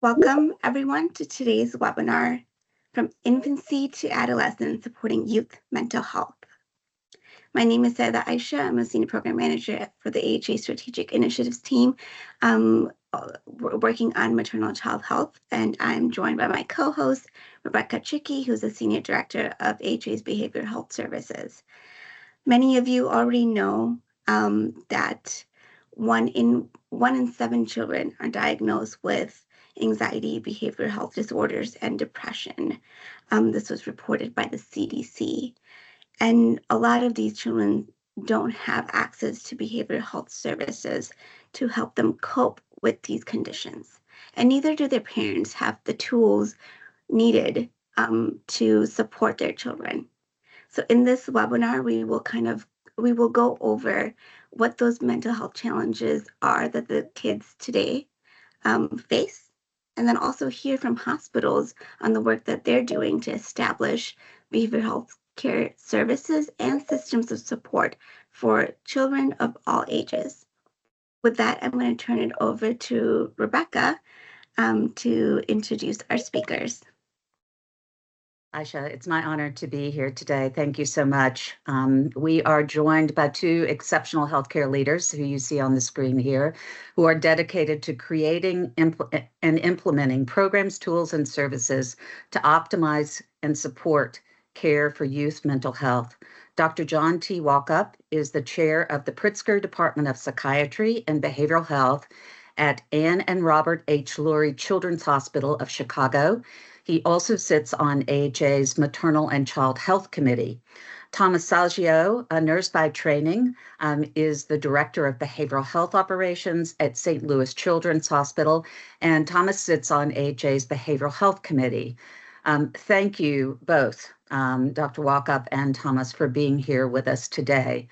Welcome, everyone, to today's webinar, From Infancy to Adolescence, Supporting Youth Mental Health. My name is Saida Aisha. I'm a Senior Program Manager for the AHA Strategic Initiatives team, working on maternal child health, and I'm joined by my co-host, Rebecca Chicky, who's a Senior Director of AHA's Behavioral Health Services. Many of you already know that one in 7 children are diagnosed with anxiety, behavioral health disorders, and depression. This was reported by the CDC. And a lot of these children don't have access to behavioral health services to help them cope with these conditions. And neither do their parents have the tools needed to support their children. So in this webinar, we will go over what those mental health challenges are that the kids today face, and then also hear from hospitals on the work that they're doing to establish behavioral health care services and systems of support for children of all ages. With that, I'm going to turn it over to Rebecca to introduce our speakers. Aisha, it's my honor to be here today. Thank you so much. We are joined by two exceptional healthcare leaders who you see on the screen here, who are dedicated to creating and implementing programs, tools, and services to optimize and support care for youth mental health. Dr. John T. Walkup is the chair of the Pritzker Department of Psychiatry and Behavioral Health at Ann and Robert H. Lurie Children's Hospital of Chicago. He also sits on AHA's Maternal and Child Health Committee. Thomas Saggio, a nurse by training, is the Director of Behavioral Health Operations at St. Louis Children's Hospital, and Thomas sits on AHA's Behavioral Health Committee. Thank you both, Dr. Walkup and Thomas, for being here with us today.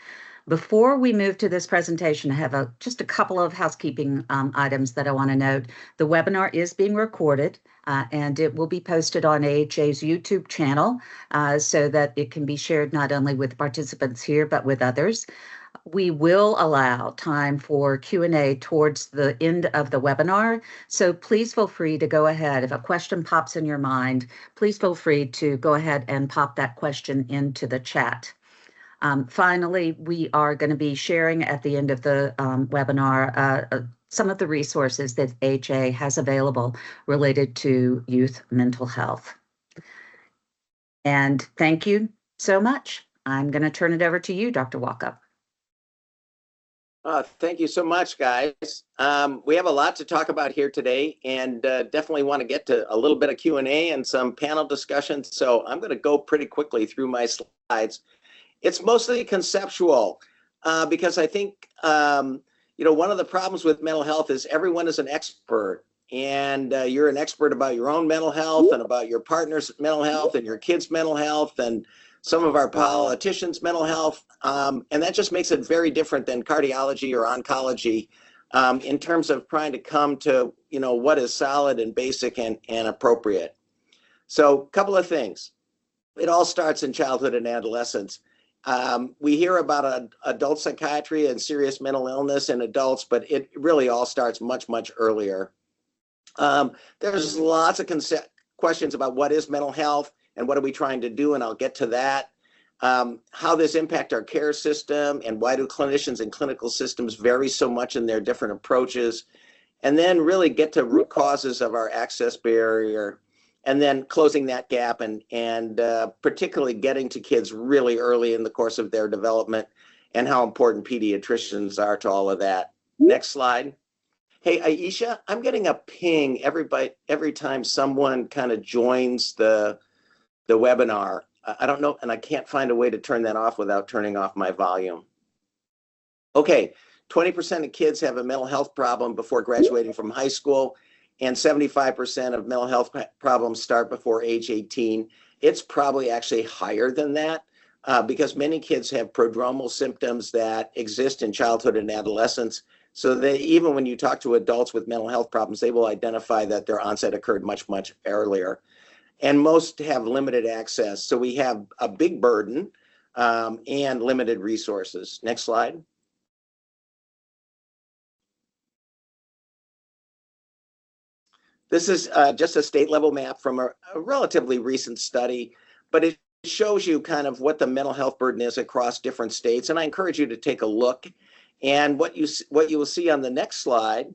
Before we move to this presentation, I have just a couple of housekeeping items that I want to note. The webinar is being recorded and it will be posted on AHA's YouTube channel so that it can be shared not only with participants here, but with others. We will allow time for Q&A towards the end of the webinar, so please feel free to go ahead. If a question pops in your mind, please feel free to go ahead and pop that question into the chat. Finally, we are going to be sharing at the end of the webinar some of the resources that AHA has available related to youth mental health. And thank you so much. I'm going to turn it over to you, Dr. Walkup. Thank you so much, guys. We have a lot to talk about here today, and definitely want to get to a little bit of Q&A and some panel discussions. So I'm going to go pretty quickly through my slides. It's mostly conceptual because I think, one of the problems with mental health is everyone is an expert, and you're an expert about your own mental health and about your partner's mental health and your kids' mental health and some of our politicians' mental health. And that just makes it very different than cardiology or oncology in terms of trying to come to, what is solid and basic and appropriate. So a couple of things. It all starts in childhood and adolescence. We hear about adult psychiatry and serious mental illness in adults, but it really all starts much, much earlier. There's lots of questions about what is mental health and what are we trying to do, and I'll get to that. How this impacts our care system, and why do clinicians and clinical systems vary so much in their different approaches, and then really get to root causes of our access barrier, and then closing that gap and particularly getting to kids really early in the course of their development, and how important pediatricians are to all of that. Next slide. Hey, Aisha, I'm getting a ping every time someone kind of joins the webinar. I don't know, and I can't find a way to turn that off without turning off my volume. Okay, 20% of kids have a mental health problem before graduating from high school, and 75% of mental health problems start before age 18. It's probably actually higher than that because many kids have prodromal symptoms that exist in childhood and adolescence. So they, even when you talk to adults with mental health problems, they will identify that their onset occurred much, much earlier. And most have limited access. So we have a big burden and limited resources. Next slide. This is just a state level map from a relatively recent study, but it shows you kind of what the mental health burden is across different states. And I encourage you to take a look. And what you will see on the next slide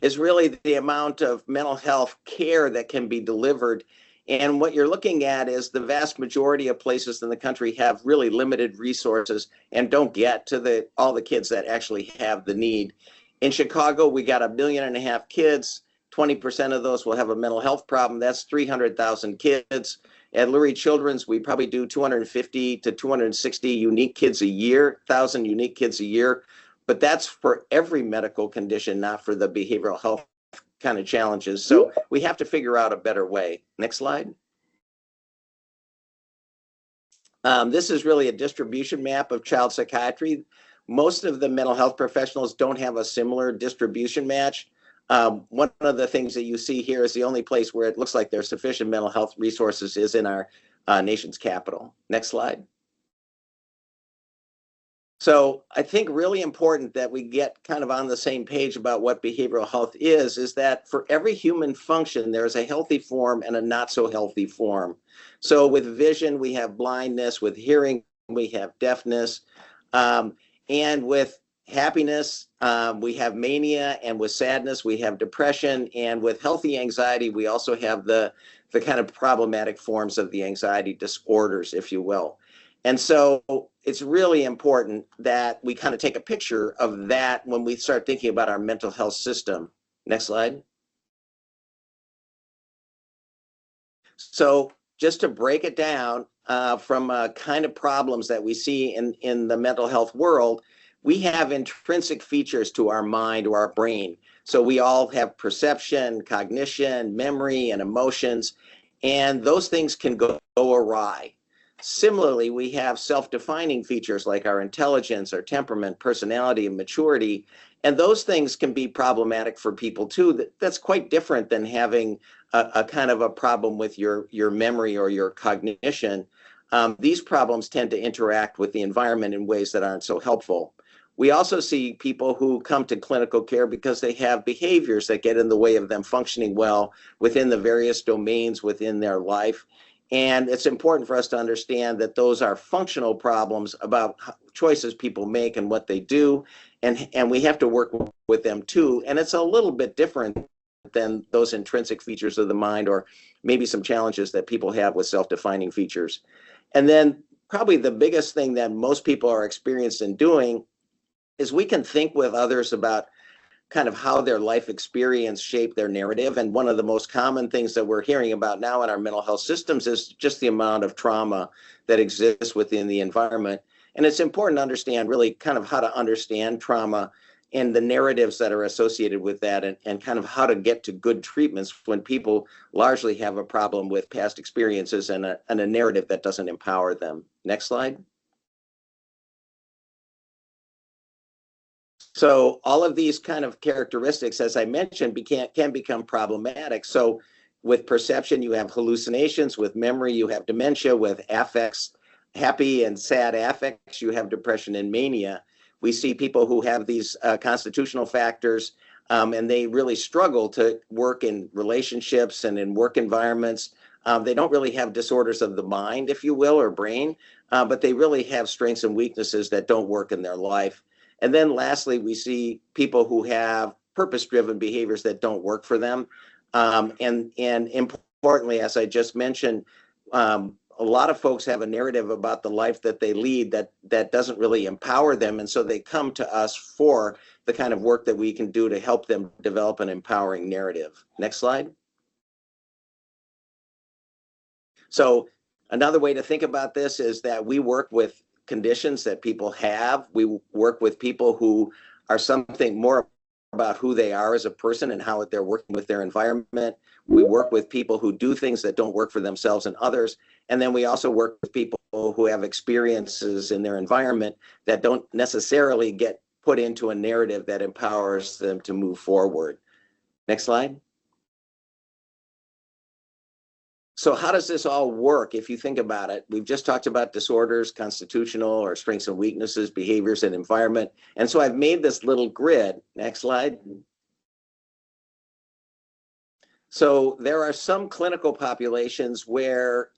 is really the amount of mental health care that can be delivered. And what you're looking at is the vast majority of places in the country have really limited resources and don't get to all the kids that actually have the need. In Chicago, we got 1.5 million kids. 20% of those will have a mental health problem. That's 300,000 kids. At Lurie Children's, we probably do 250 to 260 unique kids a year, 1,000 unique kids a year. But that's for every medical condition, not for the behavioral health kind of challenges. So we have to figure out a better way. Next slide. This is really a distribution map of child psychiatry. Most of the mental health professionals don't have a similar distribution match. One of the things that you see here is the only place where it looks like there's sufficient mental health resources is in our nation's capital. Next slide. So I think really important that we get kind of on the same page about what behavioral health is that for every human function, there's a healthy form and a not so healthy form. So with vision, we have blindness. With hearing, we have deafness. And with happiness, we have mania. And with sadness, we have depression. And with healthy anxiety, we also have the kind of problematic forms of the anxiety disorders, if you will. And so it's really important that we kind of take a picture of that when we start thinking about our mental health system. Next slide. So just to break it down from kind of problems that we see in the mental health world, we have intrinsic features to our mind or our brain. So we all have perception, cognition, memory, and emotions, and those things can go awry. Similarly, we have self-defining features like our intelligence, our temperament, personality, and maturity. And those things can be problematic for people too. That's quite different than having a kind of a problem with your memory or your cognition. These problems tend to interact with the environment in ways that aren't so helpful. We also see people who come to clinical care because they have behaviors that get in the way of them functioning well within the various domains within their life. And it's important for us to understand that those are functional problems about choices people make and what they do. And we have to work with them too. And it's a little bit different than those intrinsic features of the mind or maybe some challenges that people have with self-defining features. And then probably the biggest thing that most people are experienced in doing is we can think with others about kind of how their life experience shaped their narrative. And one of the most common things that we're hearing about now in our mental health systems is just the amount of trauma that exists within the environment. And it's important to understand really kind of how to understand trauma and the narratives that are associated with that and kind of how to get to good treatments when people largely have a problem with past experiences and a narrative that doesn't empower them. Next slide. So all of these kind of characteristics, as I mentioned, can become problematic. So with perception, you have hallucinations. With memory, you have dementia. With affects, happy and sad affects, you have depression and mania. We see people who have these constitutional factors, and they really struggle to work in relationships and in work environments. They don't really have disorders of the mind, if you will, or brain, but they really have strengths and weaknesses that don't work in their life. And then lastly, we see people who have purpose-driven behaviors that don't work for them. And importantly, as I just mentioned, a lot of folks have a narrative about the life that they lead that doesn't really empower them. And so they come to us for the kind of work that we can do to help them develop an empowering narrative. Next slide. So another way to think about this is that we work with conditions that people have. We work with people who are something more about who they are as a person and how they're working with their environment. We work with people who do things that don't work for themselves and others. And then we also work with people who have experiences in their environment that don't necessarily get put into a narrative that empowers them to move forward. Next slide. So how does this all work if you think about it? We've just talked about disorders, constitutional or strengths and weaknesses, behaviors and environment. And so I've made this little grid. Next slide. So there are some clinical populations where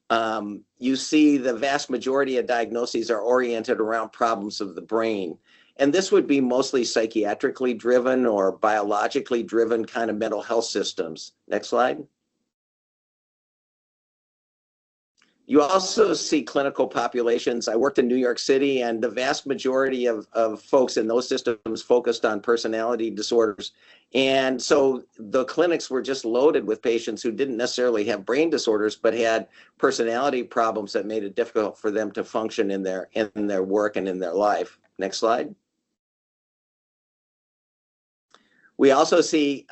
you see the vast majority of diagnoses are oriented around problems of the brain. And this would be mostly psychiatrically driven or biologically driven kind of mental health systems. Next slide. You also see clinical populations. I worked in New York City, and the vast majority of folks in those systems focused on personality disorders. And so the clinics were just loaded with patients who didn't necessarily have brain disorders, but had personality problems that made it difficult for them to function in their work and in their life. Next slide. We also see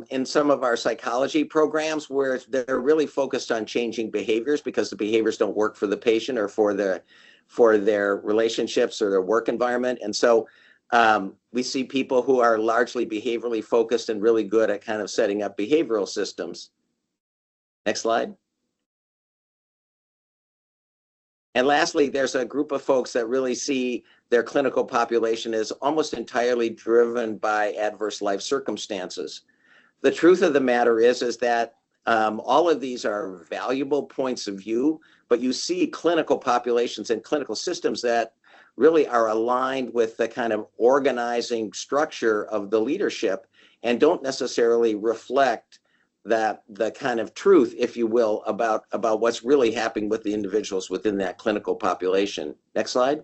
in some of our psychology programs where they're really focused on changing behaviors because the behaviors don't work for the patient or for their relationships or their work environment. And so we see people who are largely behaviorally focused and really good at kind of setting up behavioral systems. Next slide. And lastly, there's a group of folks that really see their clinical population as almost entirely driven by adverse life circumstances. The truth of the matter is that all of these are valuable points of view, but you see clinical populations and clinical systems that really are aligned with the kind of organizing structure of the leadership and don't necessarily reflect the kind of truth, if you will, about what's really happening with the individuals within that clinical population. Next slide.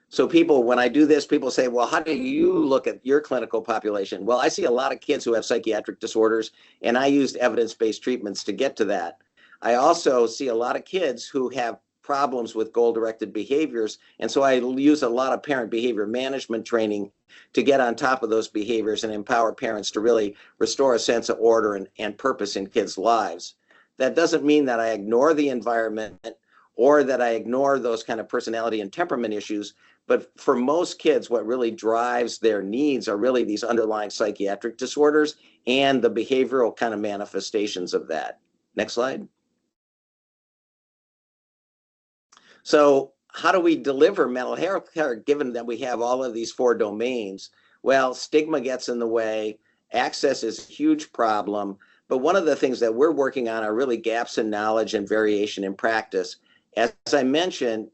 So when I do this, people say, well, how do you look at your clinical population? Well, I see a lot of kids who have psychiatric disorders, and I used evidence-based treatments to get to that. I also see a lot of kids who have problems with goal-directed behaviors, and so I use a lot of parent behavior management training to get on top of those behaviors and empower parents to really restore a sense of order and purpose in kids' lives. That doesn't mean that I ignore the environment or that I ignore those kind of personality and temperament issues. But for most kids, what really drives their needs are really these underlying psychiatric disorders and the behavioral kind of manifestations of that. Next slide. So how do we deliver mental health care given that we have all of these 4 domains? Well, stigma gets in the way. Access is a huge problem. But one of the things that we're working on are really gaps in knowledge and variation in practice. As I mentioned,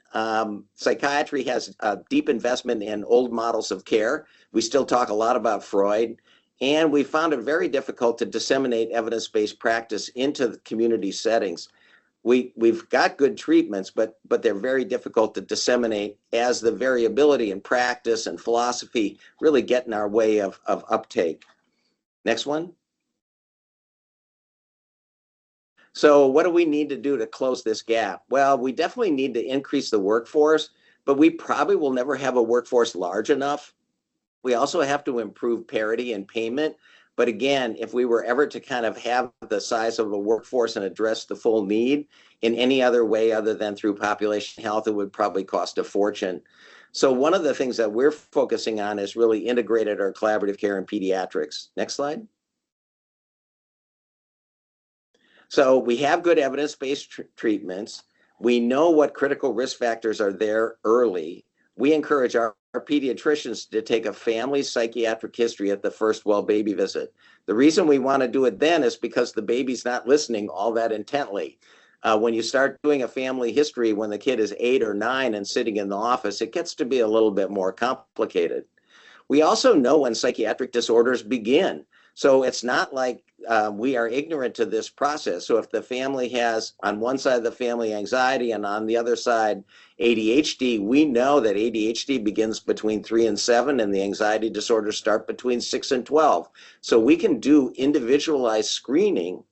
psychiatry has a deep investment in old models of care. We still talk a lot about Freud, and we found it very difficult to disseminate evidence-based practice into the community settings. We've got good treatments, but they're very difficult to disseminate as the variability in practice and philosophy really get in our way of uptake. Next one. So what do we need to do to close this gap? Well, we definitely need to increase the workforce, but we probably will never have a workforce large enough. We also have to improve parity in payment. But again, if we were ever to kind of have the size of a workforce and address the full need in any other way other than through population health, it would probably cost a fortune. So one of the things that we're focusing on is really integrated or collaborative care in pediatrics. Next slide. So we have good evidence-based treatments. We know what critical risk factors are there early. We encourage our pediatricians to take a family psychiatric history at the first well baby visit. The reason we want to do it then is because the baby's not listening all that intently. When you start doing a family history when the kid is 8 or 9 and sitting in the office, it gets to be a little bit more complicated. We also know when psychiatric disorders begin. So it's not like we are ignorant to this process. So if the family has on one side of the family anxiety and on the other side ADHD, we know that ADHD begins between 3 and 7 and the anxiety disorders start between 6 and 12. So we can do individualized screening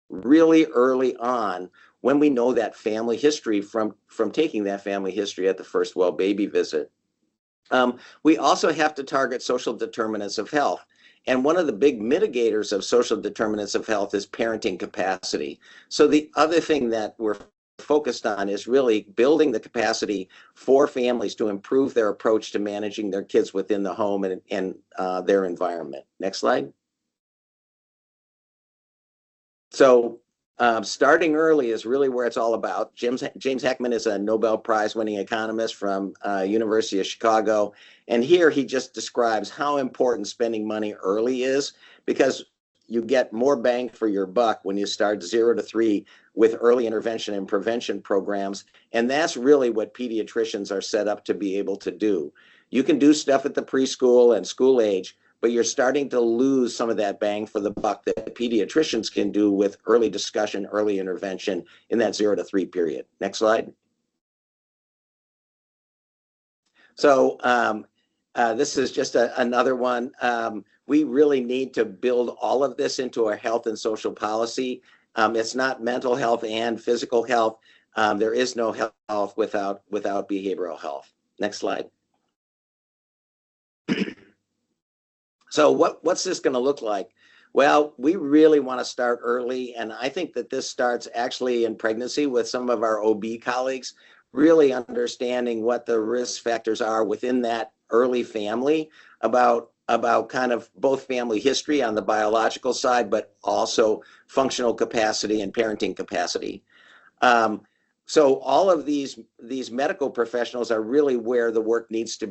really early on when we know that family history from taking that family history at the first well baby visit. We also have to target social determinants of health. And one of the big mitigators of social determinants of health is parenting capacity. So the other thing that we're focused on is really building the capacity for families to improve their approach to managing their kids within the home and their environment. Next slide. So starting early is really where it's all about. James Heckman is a Nobel Prize winning economist from University of Chicago. And here he just describes how important spending money early is, because you get more bang for your buck when you start 0 to 3 with early intervention and prevention programs. And that's really what pediatricians are set up to be able to do. You can do stuff at the preschool and school age, but you're starting to lose some of that bang for the buck that pediatricians can do with early discussion, early intervention in that 0 to 3 period. Next slide. So this is just another one. We really need to build all of this into our health and social policy. It's not mental health and physical health. There is no health without behavioral health. Next slide. So what's this going to look like? Well, we really want to start early, and I think that this starts actually in pregnancy with some of our OB colleagues, really understanding what the risk factors are within that early family about kind of both family history on the biological side, but also functional capacity and parenting capacity. So all of these medical professionals are really where the work needs to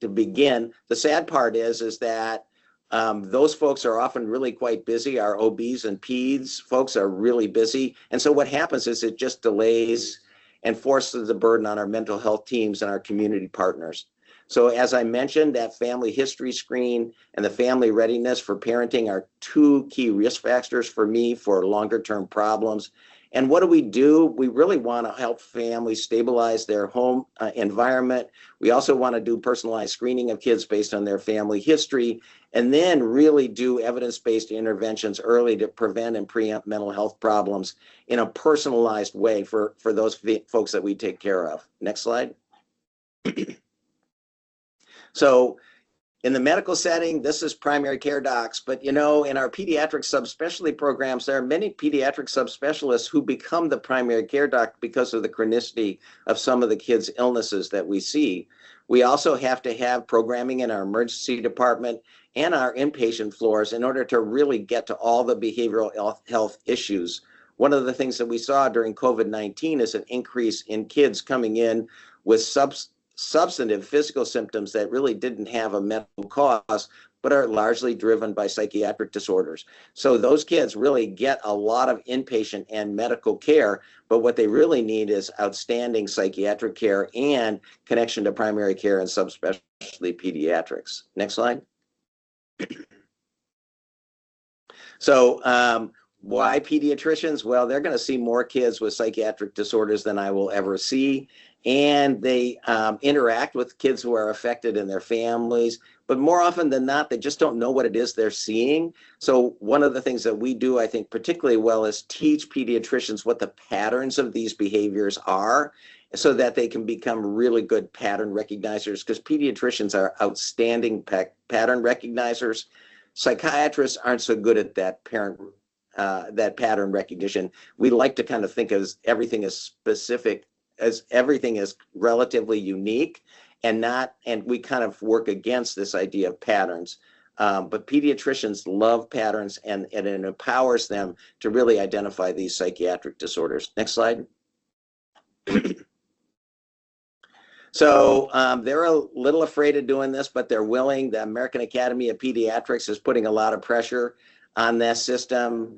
begin. The sad part is that those folks are often really quite busy. Our OBs and peds folks are really busy. And so what happens is it just delays and forces the burden on our mental health teams and our community partners. So as I mentioned, that family history screen and the family readiness for parenting are two key risk factors for me for longer term problems. And what do? We really want to help families stabilize their home environment. We also want to do personalized screening of kids based on their family history, and then really do evidence-based interventions early to prevent and preempt mental health problems in a personalized way for those folks that we take care of. Next slide. So in the medical setting, this is primary care docs, but in our pediatric subspecialty programs, there are many pediatric subspecialists who become the primary care doc because of the chronicity of some of the kids' illnesses that we see. We also have to have programming in our emergency department and our inpatient floors in order to really get to all the behavioral health issues. One of the things that we saw during COVID-19 is an increase in kids coming in with substantive physical symptoms that really didn't have a medical cause, but are largely driven by psychiatric disorders. So those kids really get a lot of inpatient and medical care, but what they really need is outstanding psychiatric care and connection to primary care and subspecialty pediatrics. Next slide. So why pediatricians? Well, they're going to see more kids with psychiatric disorders than I will ever see. And they interact with kids who are affected in their families. But more often than not, they just don't know what it is they're seeing. So one of the things that we do, I think, particularly well is teach pediatricians what the patterns of these behaviors are so that they can become really good pattern recognizers, because pediatricians are outstanding pattern recognizers. Psychiatrists aren't so good at that pattern recognition. We like to kind of think of everything as specific, as everything is relatively unique, and we kind of work against this idea of patterns. But pediatricians love patterns, and it empowers them to really identify these psychiatric disorders. Next slide. So they're a little afraid of doing this, but they're willing. The American Academy of Pediatrics is putting a lot of pressure on this system.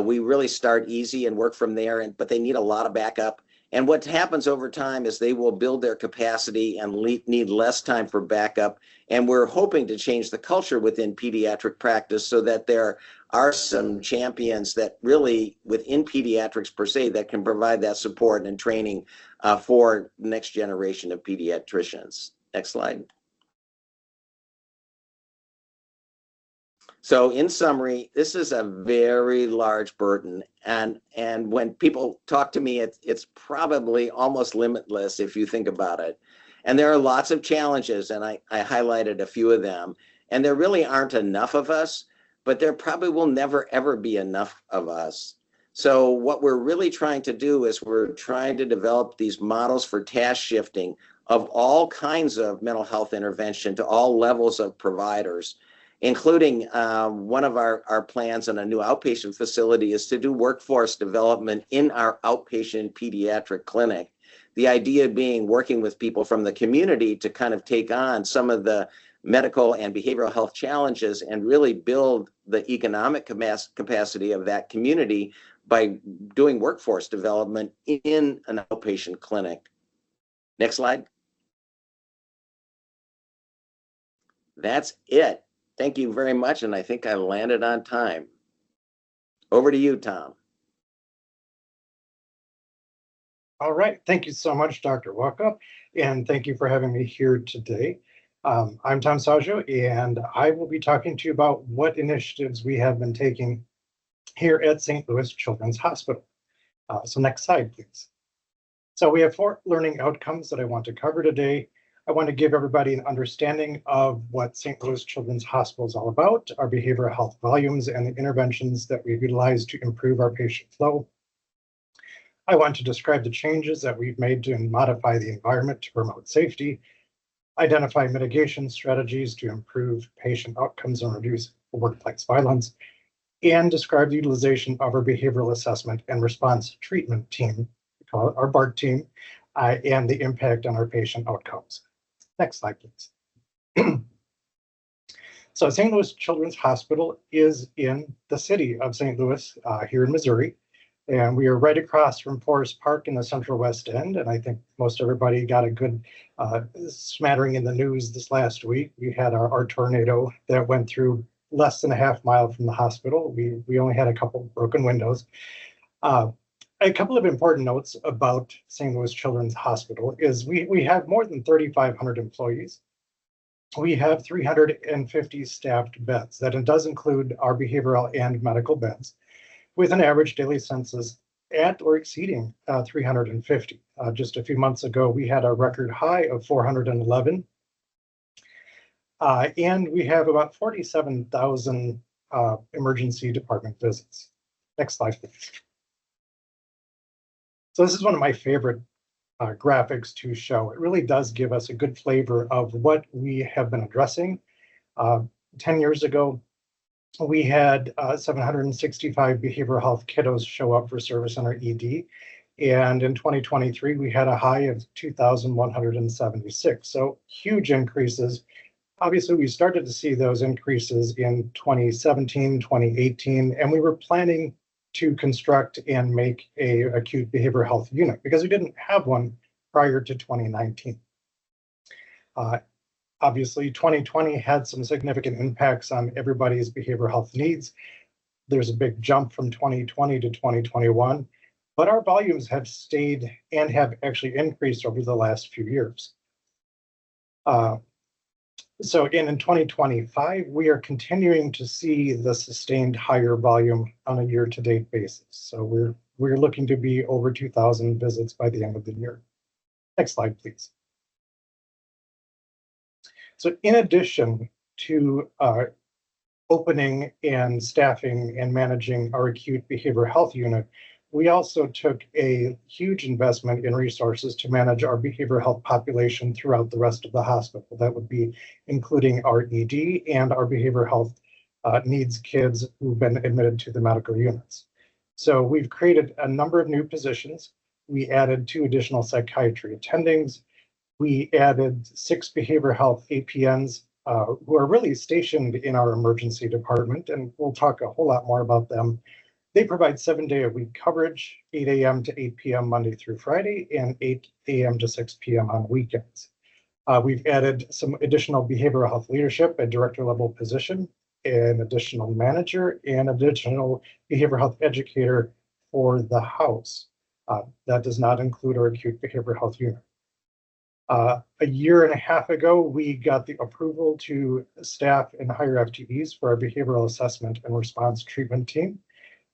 We really start easy and work from there, but they need a lot of backup. And what happens over time is they will build their capacity and need less time for backup. And we're hoping to change the culture within pediatric practice so that there are some champions that really, within pediatrics per se, that can provide that support and training for the next generation of pediatricians. Next slide. So in summary, this is a very large burden. And when people talk to me, it's probably almost limitless if you think about it. And there are lots of challenges, and I highlighted a few of them. And there really aren't enough of us, but there probably will never, ever be enough of us. So what we're really trying to do is we're trying to develop these models for task shifting of all kinds of mental health intervention to all levels of providers, including one of our plans in a new outpatient facility is to do workforce development in our outpatient pediatric clinic. The idea being working with people from the community to kind of take on some of the medical and behavioral health challenges and really build the economic capacity of that community by doing workforce development in an outpatient clinic. Next slide. That's it. Thank you very much, and I think I landed on time. Over to you, Tom. All right, thank you so much, Dr. Walkup, and thank you for having me here today. I'm Tom Saggio, and I will be talking to you about what initiatives we have been taking here at St. Louis Children's Hospital. So next slide, please. So we have 4 learning outcomes that I want to cover today. I want to give everybody an understanding of what St. Louis Children's Hospital is all about, our behavioral health volumes, and the interventions that we've utilized to improve our patient flow. I want to describe the changes that we've made to modify the environment to promote safety, identify mitigation strategies to improve patient outcomes and reduce workplace violence, and describe the utilization of our behavioral assessment and response treatment team, we call it our BART team, and the impact on our patient outcomes. Next slide, please. So St. Louis Children's Hospital is in the city of St. Louis here in Missouri. And we are right across from Forest Park in the Central West End. And I think most everybody got a good smattering in the news this last week. We had our tornado that went through less than a half mile from the hospital. We only had a couple broken windows. A couple of important notes about St. Louis Children's Hospital is we have more than 3,500 employees. We have 350 staffed beds. That does include our behavioral and medical beds, with an average daily census at or exceeding 350. Just a few months ago, we had a record high of 411. And we have about 47,000 emergency department visits. Next slide, please. So this is one of my favorite graphics to show. It really does give us a good flavor of what we have been addressing. 10 years ago, we had 765 behavioral health kiddos show up for service in our ED. And in 2023, we had a high of 2,176. So huge increases. Obviously, we started to see those increases in 2017, 2018, and we were planning to construct and make a acute behavioral health unit because we didn't have one prior to 2019. Obviously, 2020 had some significant impacts on everybody's behavioral health needs. There's a big jump from 2020 to 2021, but our volumes have stayed and have actually increased over the last few years. So again, in 2025, we are continuing to see the sustained higher volume on a year-to-date basis. So we're looking to be over 2,000 visits by the end of the year. Next slide, please. So in addition to opening and staffing and managing our acute behavioral health unit, we also took a huge investment in resources to manage our behavioral health population throughout the rest of the hospital. That would be including our ED and our behavioral health needs kids who've been admitted to the medical units. So we've created a number of new positions. We added 2 additional psychiatry attendings. We added 6 behavioral health APNs who are really stationed in our emergency department, and we'll talk a whole lot more about them. They provide 7-day-a-week coverage, 8 a.m. to 8 p.m. Monday through Friday, and 8 a.m. to 6 p.m. on weekends. We've added some additional behavioral health leadership, a director level position, an additional manager, and additional behavioral health educator for the house. That does not include our acute behavioral health unit. A year and a half ago, we got the approval to staff and hire FTEs for our behavioral assessment and response treatment team.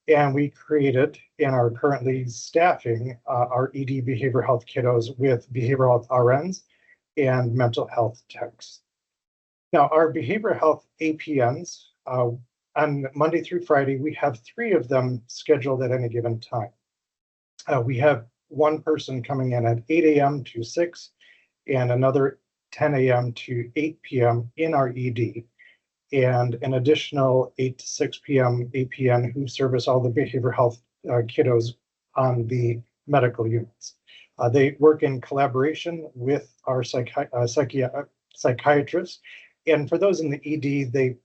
And we created and are currently staffing our ED behavioral health kiddos with behavioral health RNs and mental health techs. Now, our behavioral health APNs, on Monday through Friday, we have 3 of them scheduled at any given time. We have one person coming in at 8 a.m. to 6 and another 10 a.m. to 8 p.m. in our ED, and an additional 8 to 6 p.m. APN who service all the behavioral health kiddos on the medical units. They work in collaboration with our psychiatrists And for those in the ED, they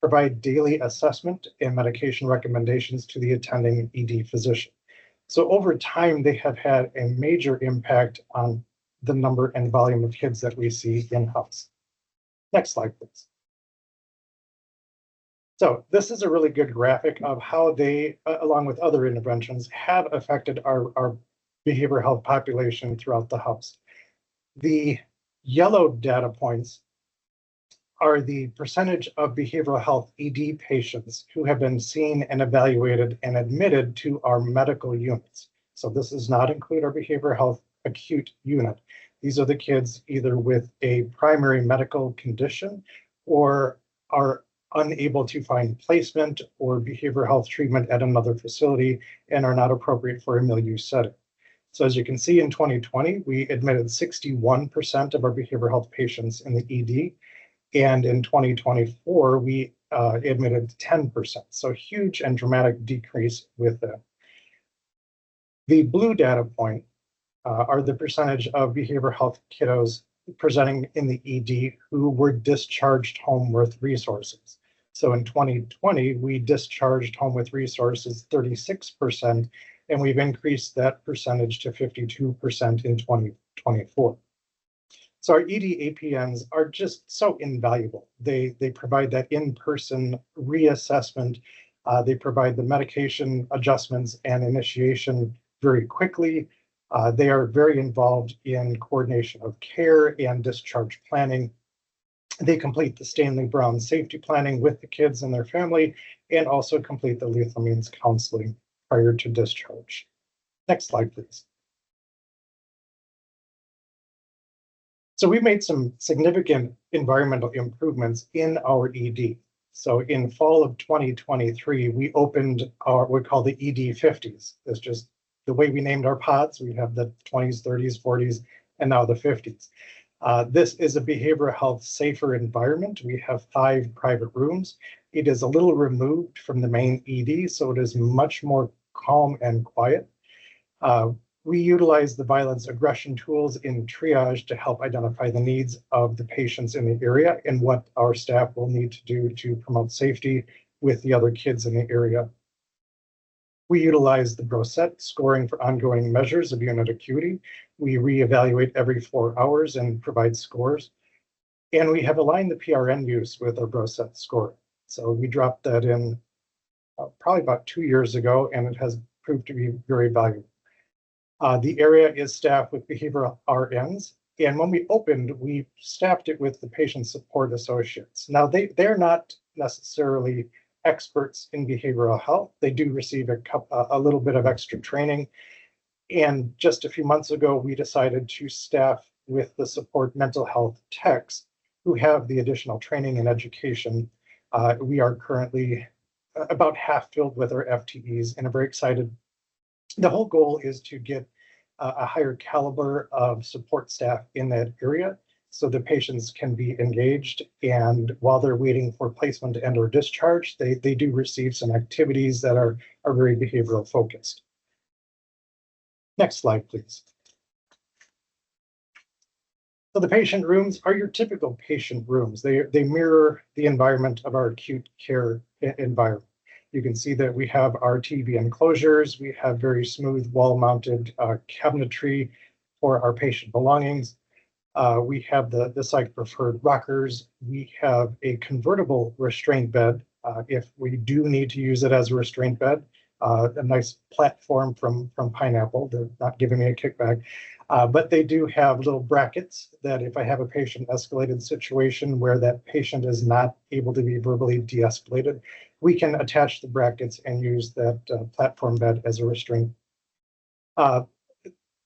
provide daily assessment and medication recommendations to the attending ED physician. So over time, they have had a major impact on the number and volume of kids that we see in-house. Next slide, please. So this is a really good graphic of how they, along with other interventions, have affected our behavioral health population throughout the house. The yellow data points are the percentage of behavioral health ED patients who have been seen and evaluated and admitted to our medical units. So this does not include our behavioral health acute unit. These are the kids either with a primary medical condition or are unable to find placement or behavioral health treatment at another facility and are not appropriate for a milieu setting. So as you can see, in 2020, we admitted 61% of our behavioral health patients in the ED. And in 2024, we admitted 10%. So huge and dramatic decrease with that. The blue data point are the percentage of behavioral health kiddos presenting in the ED who were discharged home with resources. So in 2020, we discharged home with resources 36%, and we've increased that percentage to 52% in 2024. So our ED APNs are just so invaluable. They provide that in-person reassessment. They provide the medication adjustments and initiation very quickly. They are very involved in coordination of care and discharge planning. They complete the Stanley Brown safety planning with the kids and their family, and also complete the lethal means counseling prior to discharge. Next slide, please. So we made some significant environmental improvements in our ED. So in fall of 2023, we opened our what we call the ED 50s. That's just the way we named our pods. We have the 20s, 30s, 40s, and now the 50s. This is a behavioral health safer environment. We have 5 private rooms. It is a little removed from the main ED, so it is much more calm and quiet. We utilize the violence aggression tools in triage to help identify the needs of the patients in the area and what our staff will need to do to promote safety with the other kids in the area. We utilize the Brosette scoring for ongoing measures of unit acuity. We reevaluate every 4 hours and provide scores. And we have aligned the PRN use with our Brosette score. So we dropped that in probably about 2 years ago, and it has proved to be very valuable. The area is staffed with behavioral RNs, and when we opened, we staffed it with the patient support associates. Now, they're not necessarily experts in behavioral health. They do receive a little bit of extra training. And just a few months ago, we decided to staff with the support mental health techs who have the additional training and education. We are currently about half filled with our FTEs and are very excited. The whole goal is to get a higher caliber of support staff in that area so the patients can be engaged, and while they're waiting for placement and or discharge, they do receive some activities that are very behavioral focused. Next slide, please. So the patient rooms are your typical patient rooms. They mirror the environment of our acute care environment. You can see that we have our TV enclosures. We have very smooth wall-mounted cabinetry for our patient belongings. We have the psych-preferred rockers. We have a convertible restraint bed if we do need to use it as a restraint bed. A nice platform from Pineapple. They're not giving me a kickback. But they do have little brackets that if I have a patient escalated situation where that patient is not able to be verbally de-escalated, we can attach the brackets and use that platform bed as a restraint.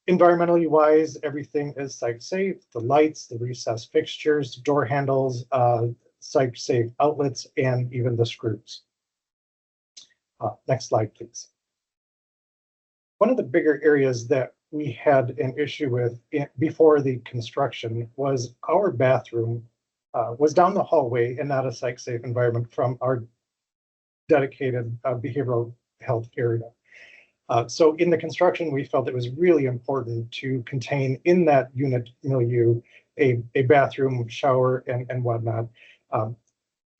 Environmentally wise, everything is psych safe. The lights, the recessed fixtures, door handles, psych safe outlets, and even the screws. Next slide, please. One of the bigger areas that we had an issue with before the construction was our bathroom was down the hallway and not a psych safe environment from our dedicated behavioral health area. So in the construction, we felt it was really important to contain in that unit milieu a bathroom, shower, and whatnot.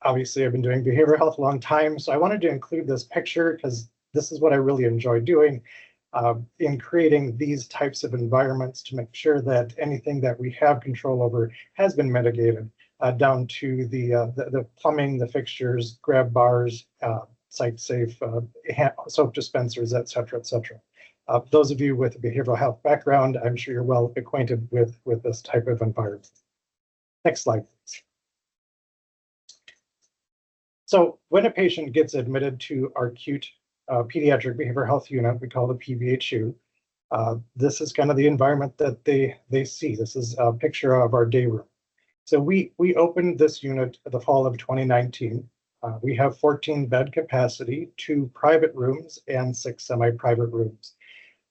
Obviously, I've been doing behavioral health a long time, so I wanted to include this picture because this is what I really enjoy doing in creating these types of environments to make sure that anything that we have control over has been mitigated, down to the plumbing, the fixtures, grab bars, site safe, soap dispensers, et cetera, et cetera. Those of you with a behavioral health background, I'm sure you're well acquainted with this type of environment. Next slide, please. So when a patient gets admitted to our acute pediatric behavioral health unit, we call the PBHU, this is kind of the environment that they see. This is a picture of our day room. So we opened this unit the fall of 2019. We have 14 bed capacity, 2 private rooms, and 6 semi-private rooms.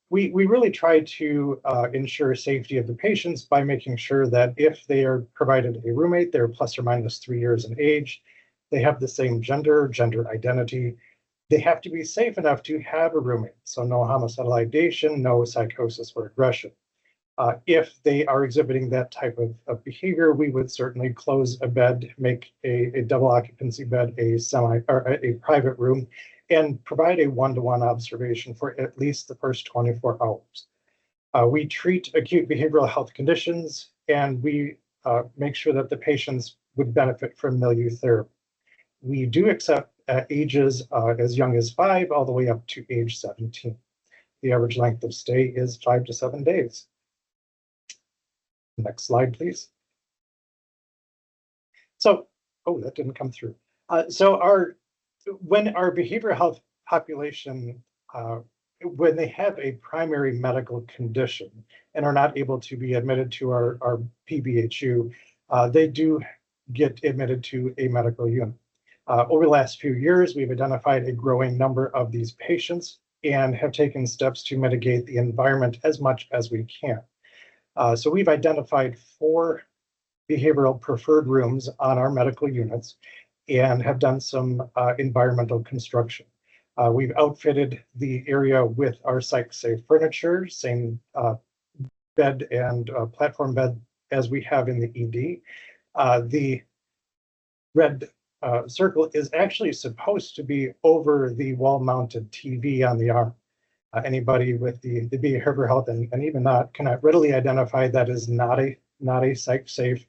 We really try to ensure safety of the patients by making sure that if they are provided a roommate, they're plus or minus 3 years in age, they have the same gender identity, they have to be safe enough to have a roommate. So no homicidal ideation, no psychosis or aggression. If they are exhibiting that type of behavior, we would certainly close a bed, make a double occupancy bed, a private room, and provide a one-to-one observation for at least the first 24 hours. We treat acute behavioral health conditions, and we make sure that the patients would benefit from milieu therapy. We do accept ages as young as 5 all the way up to age 17. The average length of stay is 5 to 7 days. Next slide, please. So, oh, that didn't come through. When our behavioral health population, when they have a primary medical condition and are not able to be admitted to our PBHU, they do get admitted to a medical unit. Over the last few years, we've identified a growing number of these patients and have taken steps to mitigate the environment as much as we can. So we've identified 4 behavioral preferred rooms on our medical units and have done some environmental construction. We've outfitted the area with our psych-safe furniture, same bed and platform bed as we have in the ED. The red circle is actually supposed to be over the wall-mounted TV on the arm. Anybody with the behavioral health and even not cannot readily identify that is not a psych-safe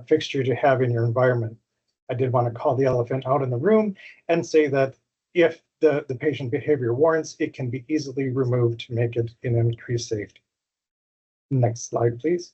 fixture to have in your environment. I did want to call the elephant out in the room and say that if the patient behavior warrants, it can be easily removed to make it an increased safety. Next slide, please.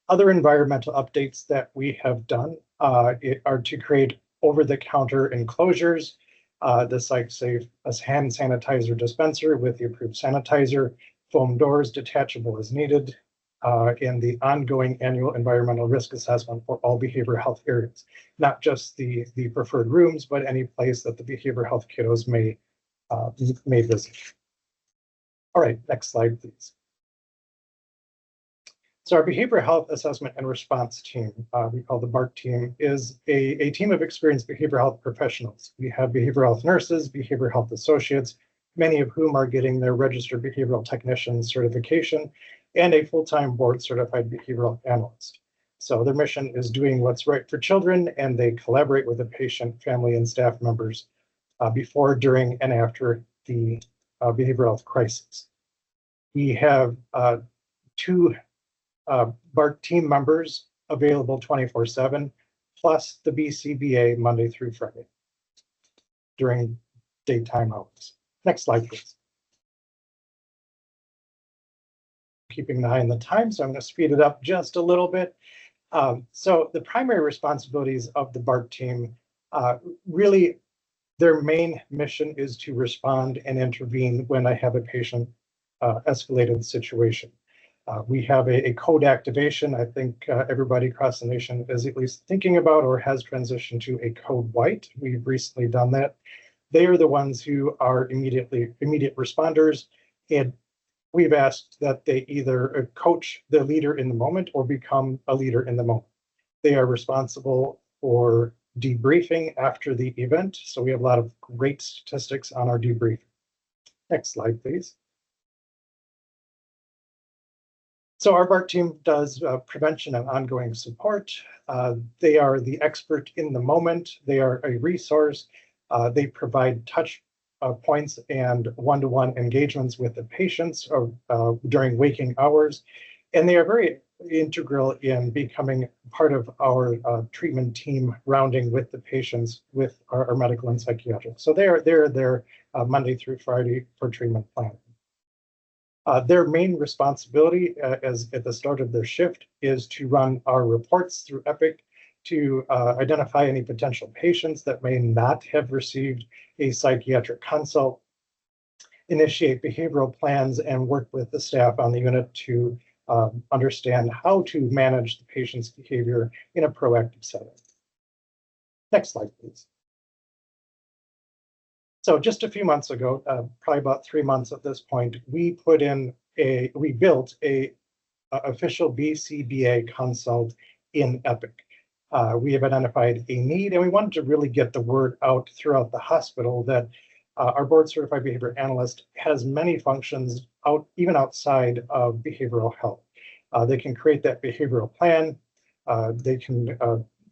Other environmental updates that we have done are to create over-the-counter enclosures, the psych-safe hand sanitizer dispenser with the approved sanitizer, foam doors detachable as needed, and the ongoing annual environmental risk assessment for all behavioral health areas, not just the preferred rooms, but any place that the behavioral health kiddos may visit. All right, next slide, please. So our behavioral health assessment and response team, we call the BART team, is a team of experienced behavioral health professionals. We have behavioral health nurses, behavioral health associates, many of whom are getting their registered behavioral technician certification, and a full-time board certified behavioral analyst. So their mission is doing what's right for children, and they collaborate with the patient, family, and staff members before, during, and after the behavioral health crisis. We have 2 BART team members available 24/7, plus the BCBA Monday through Friday during daytime hours. Next slide, please. Keeping an eye on the time, so I'm going to speed it up just a little bit. So the primary responsibilities of the BART team, really their main mission is to respond and intervene when I have a patient escalated situation. We have a code activation. I think everybody across the nation is at least thinking about or has transitioned to a code white. We've recently done that. They are the ones who are immediate responders, and we've asked that they either coach the leader in the moment or become a leader in the moment. They are responsible for debriefing after the event, so we have a lot of great statistics on our debriefing. Next slide, please. So our BART team does prevention and ongoing support. They are the expert in the moment. They are a resource. They provide touch points and one-to-one engagements with the patients during waking hours. And they are very integral in becoming part of our treatment team rounding with the patients with our medical and psychiatric. So they're there Monday through Friday for treatment planning. Their main responsibility as at the start of their shift is to run our reports through Epic to identify any potential patients that may not have received a psychiatric consult, initiate behavioral plans, and work with the staff on the unit to understand how to manage the patient's behavior in a proactive setting. Next slide, please. So just a few months ago, probably about 3 months at this point, we built a official BCBA consult in Epic. We have identified a need, and we wanted to really get the word out throughout the hospital that our board certified behavior analyst has many functions even outside of behavioral health. They can create that behavioral plan.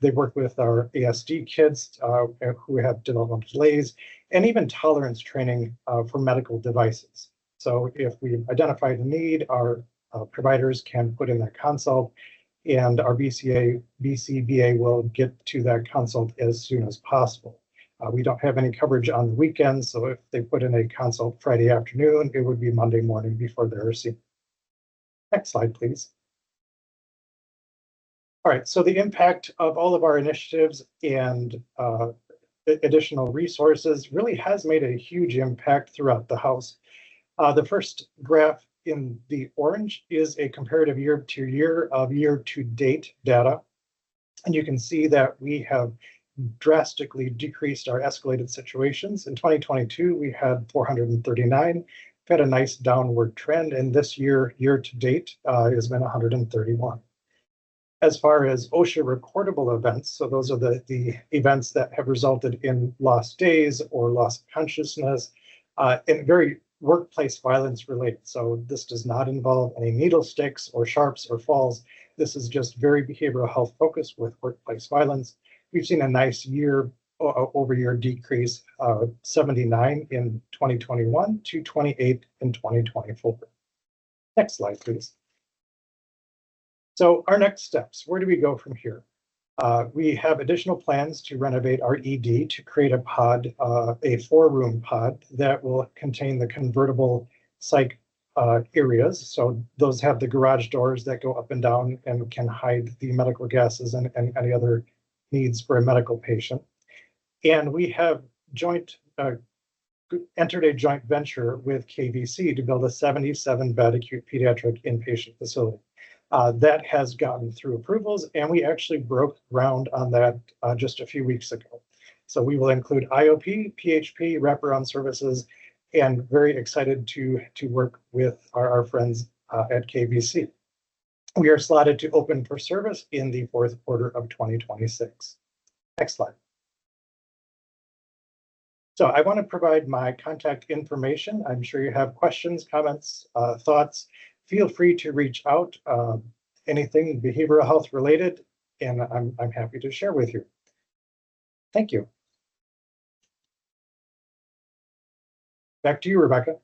They work with our ASD kids who have developmental delays, and even tolerance training for medical devices. So if we've identified a need, our providers can put in that consult, and our BCBA will get to that consult as soon as possible. We don't have any coverage on the weekends, so if they put in a consult Friday afternoon, it would be Monday morning before they're seen. Next slide, please. All right, so the impact of all of our initiatives and additional resources really has made a huge impact throughout the house. The first graph in the orange is a comparative year-to-year of year-to-date data. And you can see that we have drastically decreased our escalated situations. In 2022, we had 439. We've had a nice downward trend, and this year-to-date, has been 131. As far as OSHA recordable events, so those are the events that have resulted in lost days or loss of consciousness, and very workplace violence related. So this does not involve any needle sticks or sharps or falls. This is just very behavioral health focused with workplace violence. We've seen a nice year-over-year decrease, 79 in 2021 to 28 in 2024. Next slide, please. So our next steps, where do we go from here? We have additional plans to renovate our ED to create a pod, a 4-room pod that will contain the convertible psych areas. So those have the garage doors that go up and down and can hide the medical gases and any other needs for a medical patient. And we have entered a joint venture with KVC to build a 77-bed acute pediatric inpatient facility. That has gotten through approvals, and we actually broke ground on that just a few weeks ago. So we will include IOP, PHP, wraparound services, and very excited to work with our friends at KVC. We are slotted to open for service in the fourth quarter of 2026. Next slide. So I want to provide my contact information. I'm sure you have questions, comments, thoughts. Feel free to reach out, anything behavioral health related, and I'm happy to share with you. Thank you. Back to you, Rebecca.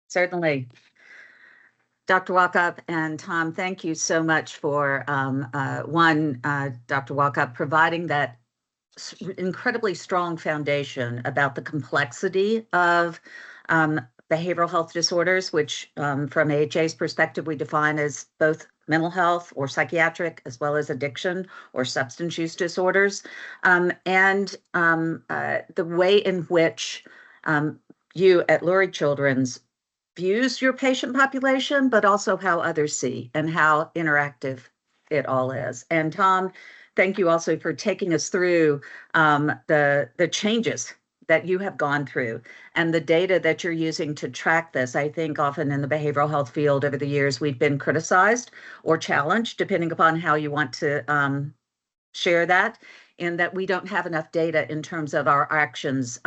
Certainly. Dr. Walkup and Tom, thank you so much for Dr. Walkup providing that incredibly strong foundation about the complexity of behavioral health disorders, which from AHA's perspective, we define as both mental health or psychiatric, as well as addiction or substance use disorders, and the way in which you at Lurie Children's views your patient population, but also how others see and how interactive it all is. And Tom, thank you also for taking us through the changes that you have gone through and the data that you're using to track this. I think often in the behavioral health field over the years, we've been criticized or challenged, depending upon how you want to share that, in that we don't have enough data in terms of our actions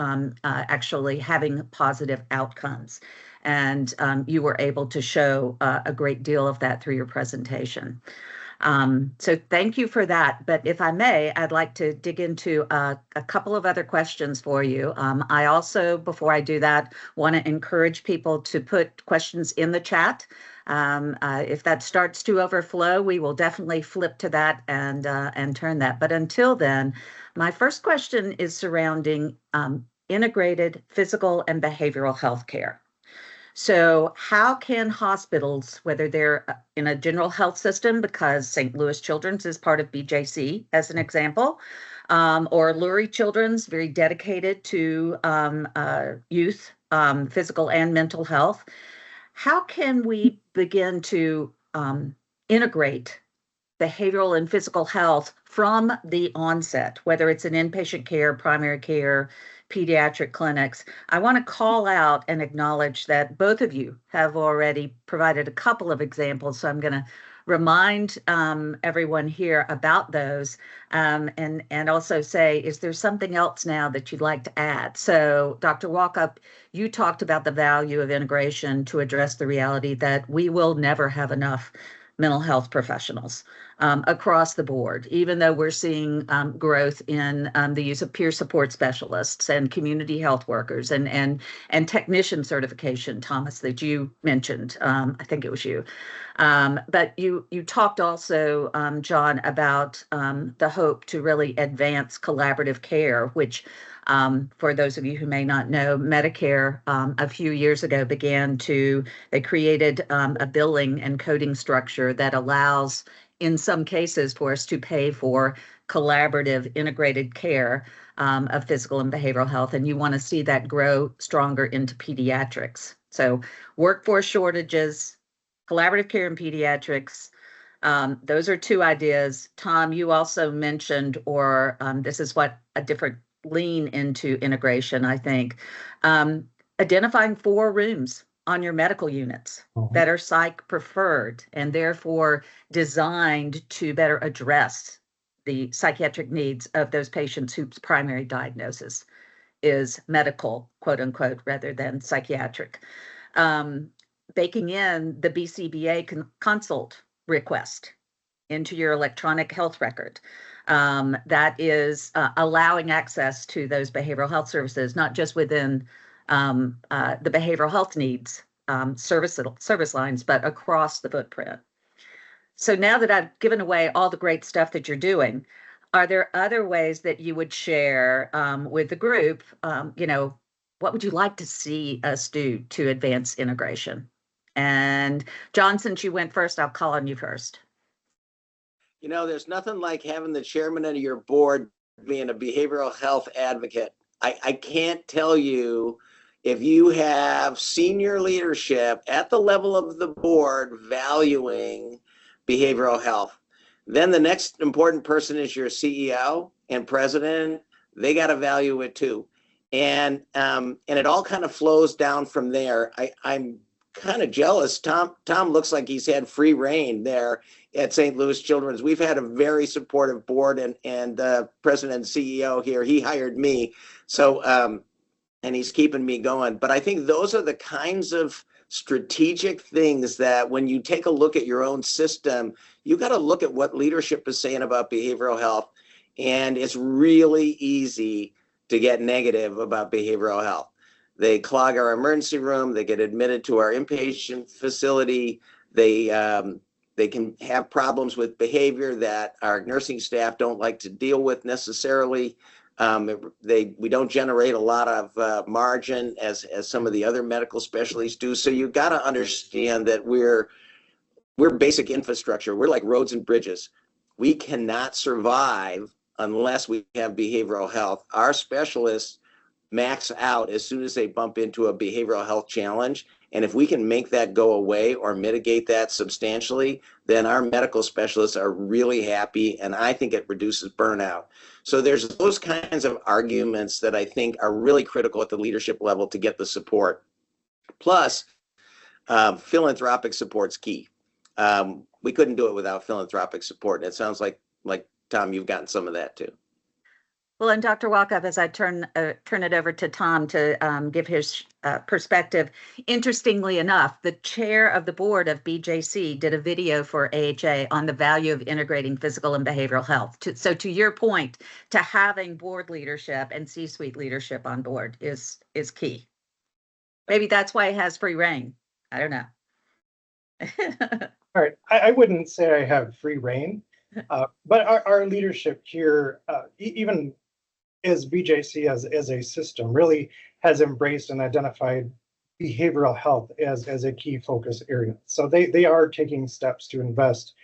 actually having positive outcomes. And you were able to show a great deal of that through your presentation. So thank you for that. But if I may, I'd like to dig into a couple of other questions for you. I also, before I do that, want to encourage people to put questions in the chat. If that starts to overflow, we will definitely flip to that and turn that. But until then, my first question is surrounding integrated physical and behavioral health care. So how can hospitals, whether they're in a general health system, because St. Louis Children's is part of BJC, as an example, or Lurie Children's, very dedicated to youth, physical and mental health, how can we begin to integrate behavioral and physical health from the onset, whether it's in inpatient care, primary care, pediatric clinics? I want to call out and acknowledge that both of you have already provided a couple of examples. So I'm going to remind everyone here about those and also say, is there something else now that you'd like to add? So Dr. Walkup, you talked about the value of integration to address the reality that we will never have enough mental health professionals across the board, even though we're seeing growth in the use of peer support specialists and community health workers and technician certification, Thomas, that you mentioned. I think it was you. But you talked also, John, about the hope to really advance collaborative care, which for those of you who may not know, Medicare a few years ago they created a billing and coding structure that allows, in some cases, for us to pay for collaborative integrated care of physical and behavioral health. And you want to see that grow stronger into pediatrics. So workforce shortages, collaborative care in pediatrics, those are two ideas. Tom, you also mentioned, or this is what a different lean into integration, I think, identifying 4 rooms on your medical units that are psych preferred and therefore designed to better address the psychiatric needs of those patients whose primary diagnosis is medical, quote unquote, rather than psychiatric. Baking in the BCBA consult request into your electronic health record. That is allowing access to those behavioral health services, not just within the behavioral health needs service lines, but across the footprint. So now that I've given away all the great stuff that you're doing, are there other ways that you would share with the group, what would you like to see us do to advance integration? And John, since you went first, I'll call on you first. There's nothing like having the chairman of your board being a behavioral health advocate. I can't tell you, if you have senior leadership at the level of the board valuing behavioral health, then the next important person is your CEO and president. They got to value it too. And it all kind of flows down from there. I'm kind of jealous. Tom looks like he's had free reign there at St. Louis Children's. We've had a very supportive board, and the president and CEO here, he hired me. So, and he's keeping me going. But I think those are the kinds of strategic things that when you take a look at your own system, you got to look at what leadership is saying about behavioral health. And it's really easy to get negative about behavioral health. They clog our emergency room. They get admitted to our inpatient facility. They can have problems with behavior that our nursing staff don't like to deal with necessarily. We don't generate a lot of margin as some of the other medical specialties do. So you got to understand that we're basic infrastructure. We're like roads and bridges. We cannot survive unless we have behavioral health. Our specialists max out as soon as they bump into a behavioral health challenge. And if we can make that go away or mitigate that substantially, then our medical specialists are really happy. And I think it reduces burnout. So there's those kinds of arguments that I think are really critical at the leadership level to get the support. Plus, philanthropic support's key. We couldn't do it without philanthropic support. And it sounds like Tom, you've gotten some of that too. Well, and Dr. Walkup, as I turn it over to Tom to give his perspective, interestingly enough, the chair of the board of BJC did a video for AHA on the value of integrating physical and behavioral health. So to your point, to having board leadership and C-suite leadership on board is key. Maybe that's why it has free reign. I don't know. All right, I wouldn't say I have free reign, but our leadership here, even as BJC as a system, really has embraced and identified behavioral health as a key focus area. So they are taking steps to invest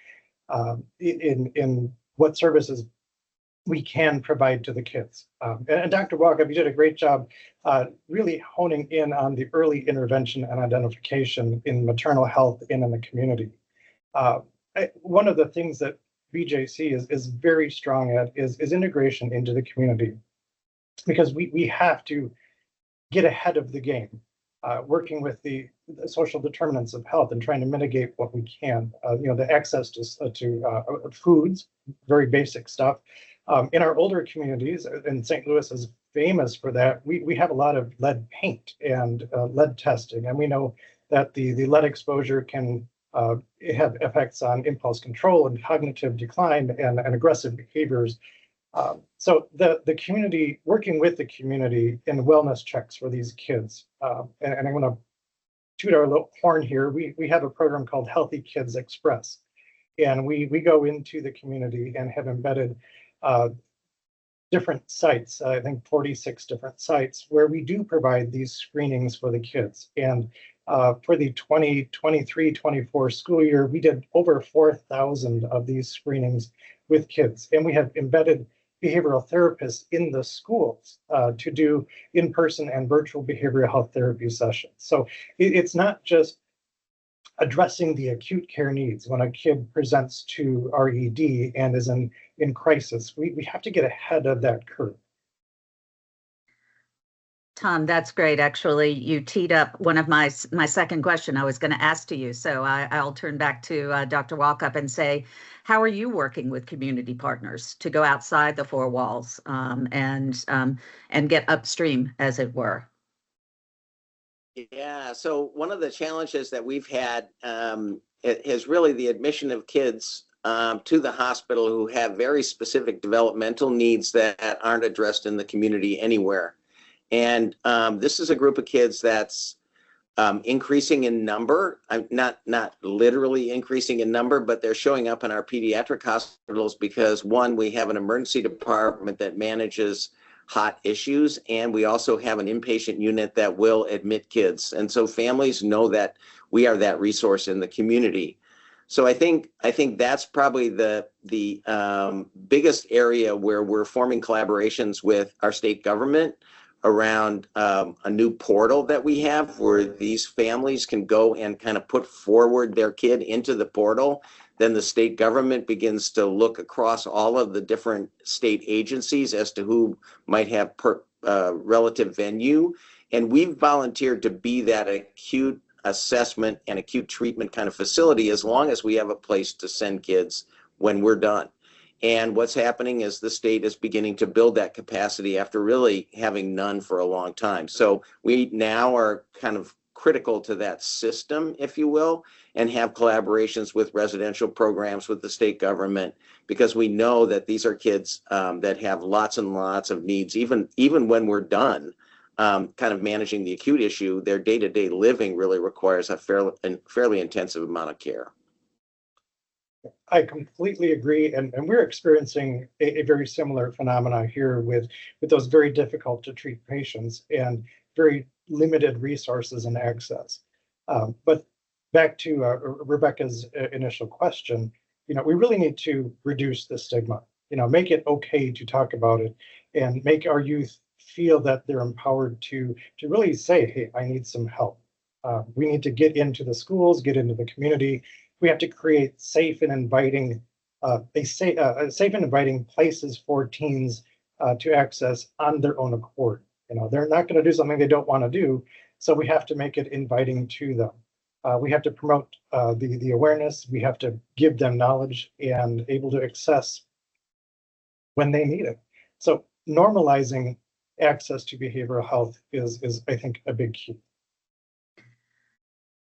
in what services we can provide to the kids. And Dr. Walkup, you did a great job really honing in on the early intervention and identification in maternal health and in the community. One of the things that BJC is very strong at is integration into the community, because we have to get ahead of the game, working with the social determinants of health and trying to mitigate what we can. The access to foods, very basic stuff. In our older communities, and St. Louis is famous for that, we have a lot of lead paint and lead testing, and we know that the lead exposure can have effects on impulse control and cognitive decline and aggressive behaviors. So the community, working with the community in wellness checks for these kids, and I'm going to toot our little horn here. We have a program called Healthy Kids Express, and we go into the community and have embedded different sites, I think 46 different sites, where we do provide these screenings for the kids. And for the 2023-24 school year, we did over 4,000 of these screenings with kids. And we have embedded behavioral therapists in the schools to do in-person and virtual behavioral health therapy sessions. So it's not just addressing the acute care needs when a kid presents to RED and is in crisis. We have to get ahead of that curve. Tom, that's great. Actually, you teed up one of my second question I was going to ask to you. So I'll turn back to Dr. Walkup and say, how are you working with community partners to go outside the four walls and get upstream, as it were? Yeah, so one of the challenges that we've had is really the admission of kids to the hospital who have very specific developmental needs that aren't addressed in the community anywhere. And this is a group of kids that's increasing in number. Not literally increasing in number, but they're showing up in our pediatric hospitals because, one, we have an emergency department that manages hot issues, and we also have an inpatient unit that will admit kids. And so families know that we are that resource in the community. So I think that's probably the biggest area where we're forming collaborations with our state government around a new portal that we have where these families can go and kind of put forward their kid into the portal. Then the state government begins to look across all of the different state agencies as to who might have relative venue. And we've volunteered to be that acute assessment and acute treatment kind of facility as long as we have a place to send kids when we're done. And what's happening is the state is beginning to build that capacity after really having none for a long time. So we now are kind of critical to that system, if you will, and have collaborations with residential programs with the state government, because we know that these are kids that have lots and lots of needs. Even when we're done kind of managing the acute issue, their day-to-day living really requires a fairly intensive amount of care. I completely agree, and we're experiencing a very similar phenomena here with those very difficult to treat patients and very limited resources and access. But back to Rebecca's initial question, we really need to reduce the stigma, make it okay to talk about it and make our youth feel that they're empowered to really say, hey, I need some help. We need to get into the schools, get into the community. We have to create safe and inviting places for teens to access on their own accord. They're not going to do something they don't want to do, so we have to make it inviting to them. We have to promote the awareness. We have to give them knowledge and able to access when they need it. So normalizing access to behavioral health is I think, a big key.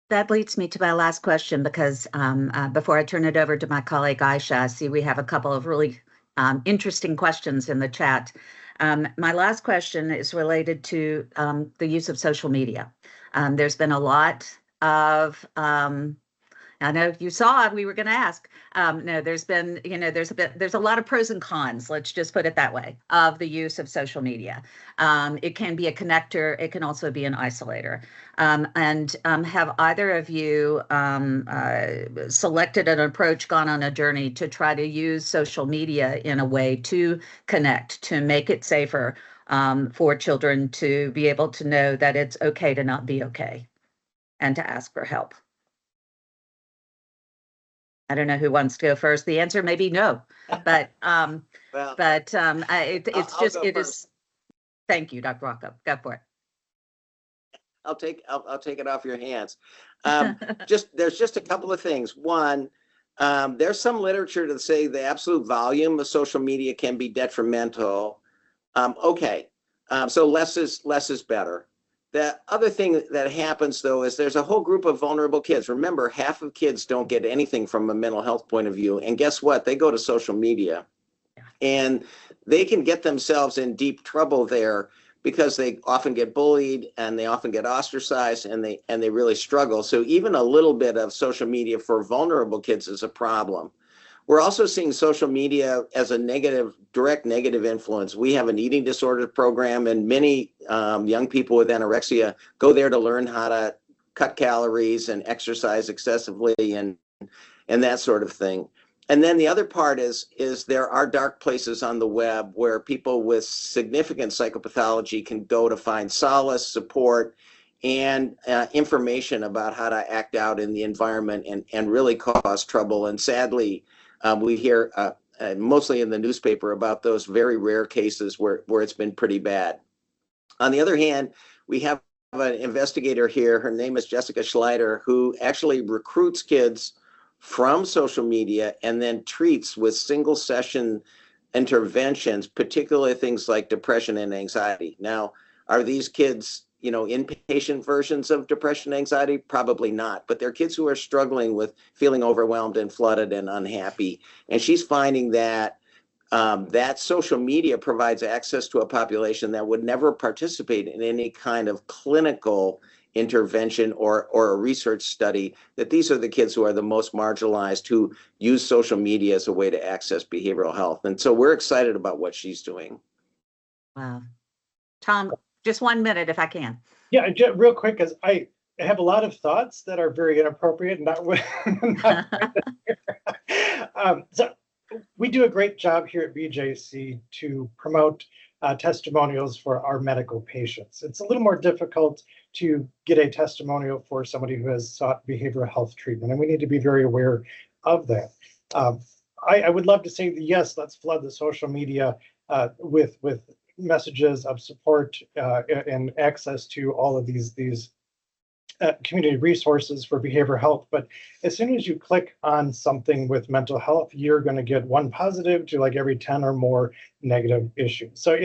That leads me to my last question, because before I turn it over to my colleague Aisha, I see we have a couple of really interesting questions in the chat. My last question is related to the use of social media. There's been a lot of I know you saw we were going to ask. No, there's been, there's a lot of pros and cons, let's just put it that way, of the use of social media. It can be a connector. It can also be an isolator. Have either of you selected an approach, gone on a journey to try to use social media in a way to connect, to make it safer for children to be able to know that it's okay to not be okay and to ask for help? I don't know who wants to go first. The answer may be no, but it is. Thank you, Dr. Rocco. Go for it. I'll take it off your hands. There's just a couple of things. One, there's some literature to say the absolute volume of social media can be detrimental. So less is better. The other thing that happens, though, is there's a whole group of vulnerable kids. Remember, half of kids don't get anything from a mental health point of view. And guess what? They go to social media. And they can get themselves in deep trouble there because they often get bullied and they often get ostracized and they really struggle. So even a little bit of social media for vulnerable kids is a problem. We're also seeing social media as a direct negative influence. We have an eating disorder program, and many young people with anorexia go there to learn how to cut calories and exercise excessively and that sort of thing. And then the other part is there are dark places on the web where people with significant psychopathology can go to find solace, support, and information about how to act out in the environment and really cause trouble. And sadly, we hear mostly in the newspaper about those very rare cases where it's been pretty bad. On the other hand, we have an investigator here. Her name is Jessica Schleider, who actually recruits kids from social media and then treats with single session interventions, particularly things like depression and anxiety. Now, are these kids, inpatient versions of depression and anxiety? Probably not, but they're kids who are struggling with feeling overwhelmed and flooded and unhappy. And she's finding that that social media provides access to a population that would never participate in any kind of clinical intervention or a research study, that these are the kids who are the most marginalized, who use social media as a way to access behavioral health. And so we're excited about what she's doing. Wow. Tom, just 1 minute if I can. Yeah, just real quick, because I have a lot of thoughts that are very inappropriate. So we do a great job here at BJC to promote testimonials for our medical patients. It's a little more difficult to get a testimonial for somebody who has sought behavioral health treatment, and we need to be very aware of that. I would love to say that, yes, let's flood the social media with messages of support and access to all of these community resources for behavioral health. But as soon as you click on something with mental health, you're going to get one positive to like every 10 or more negative issues. So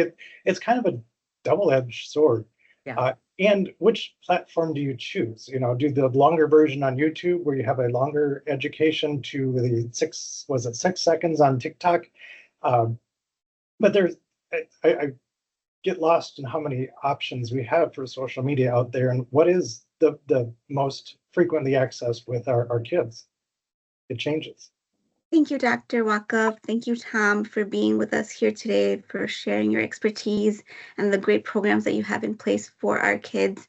it's kind of a double-edged sword. Yeah. And which platform do you choose? Do the longer version on YouTube where you have a longer education to the 6 seconds on TikTok? But I get lost in how many options we have for social media out there, and what is the most frequently accessed with our kids. It changes. Thank you, Dr. Wakov. Thank you, Tom, for being with us here today, for sharing your expertise and the great programs that you have in place for our kids.